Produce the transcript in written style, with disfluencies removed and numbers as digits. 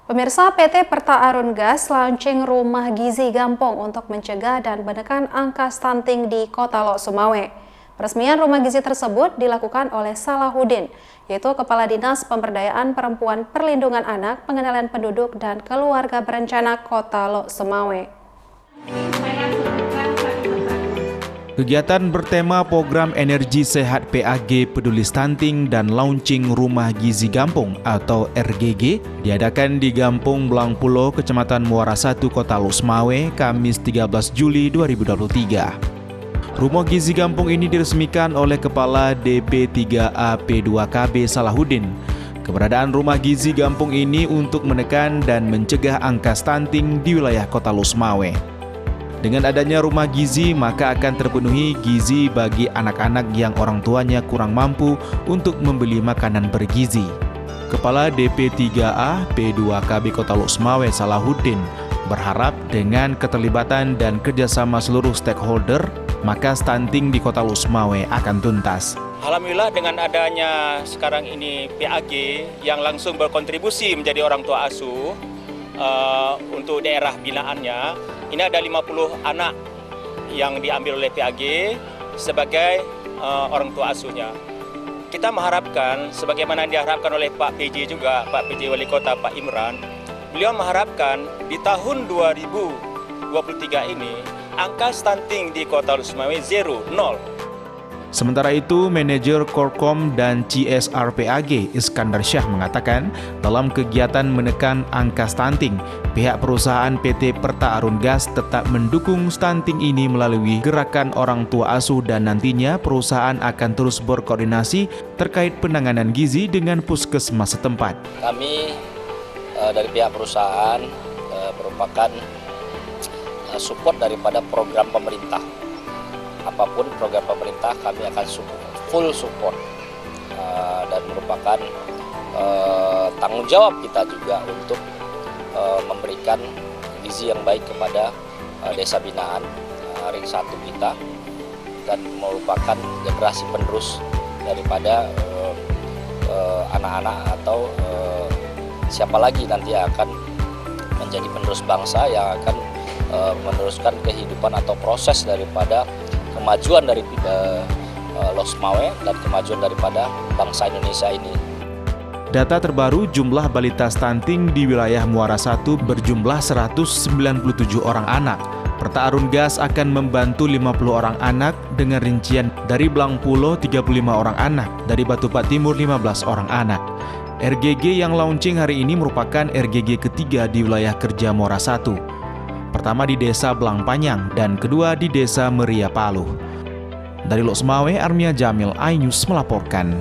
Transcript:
Pemirsa, PT Perta Arun Gas launching rumah gizi Gampong untuk mencegah dan menekan angka stunting di Kota Lok Sumawe. Peresmian rumah gizi tersebut dilakukan oleh Salahuddin, yaitu Kepala Dinas Pemberdayaan Perempuan Perlindungan Anak, Pengenalan Penduduk dan Keluarga Berencana Kota Lok Sumawe. Kegiatan bertema program energi sehat PAG Peduli Stunting dan launching Rumah Gizi Gampong atau RGG diadakan di Gampong Blangpulo, Kecamatan Muara 1, Kota Lok Sumawe, Kamis 13 Juli 2023. Rumah Gizi Gampong ini diresmikan oleh Kepala DP3A P2KB Salahuddin. Keberadaan Rumah Gizi Gampong ini untuk menekan dan mencegah angka stunting di wilayah Kota Lok Sumawe. Dengan adanya rumah gizi, maka akan terpenuhi gizi bagi anak-anak yang orang tuanya kurang mampu untuk membeli makanan bergizi. Kepala DP3A P2KB Kota Lok Sumawe Salahuddin berharap dengan keterlibatan dan kerjasama seluruh stakeholder, maka stunting di Kota Lok Sumawe akan tuntas. Alhamdulillah dengan adanya sekarang ini PAG yang langsung berkontribusi menjadi orang tua asuh untuk daerah binaannya, ini ada 50 anak yang diambil oleh PAG sebagai orang tua asuhnya. Kita mengharapkan, sebagaimana yang diharapkan oleh Pak PJ juga, Pak PJ Wali Kota Pak Imran, beliau mengharapkan di tahun 2023 ini, angka stunting di Kota Lok Sumawe 0. Sementara itu, Manajer Korkom dan CSR PAG Iskandar Syah mengatakan dalam kegiatan menekan angka stunting, pihak perusahaan PT Perta Arun Gas tetap mendukung stunting ini melalui gerakan orang tua asuh dan nantinya perusahaan akan terus berkoordinasi terkait penanganan gizi dengan puskesmas setempat. Kami dari pihak perusahaan merupakan support daripada program pemerintah. Apapun program pemerintah kami akan full support dan merupakan tanggung jawab kita juga untuk memberikan gizi yang baik kepada desa binaan ring 1 kita dan merupakan generasi penerus daripada anak-anak atau siapa lagi nanti akan menjadi penerus bangsa yang akan meneruskan kehidupan atau proses daripada kemajuan dari Lok Sumawe dan kemajuan daripada bangsa Indonesia ini. Data terbaru jumlah balita stunting di wilayah Muara 1 berjumlah 197 orang anak. Perta Arun Gas akan membantu 50 orang anak dengan rincian dari Blangpulo 35 orang anak, dari Batupat Timur 15 orang anak. RGG yang launching hari ini merupakan RGG ketiga di wilayah kerja Muara 1. Pertama di Desa Blangpanyang dan kedua di Desa Meria Paluh. Dari Lok Sumawe, Armia Jamil, iNews melaporkan.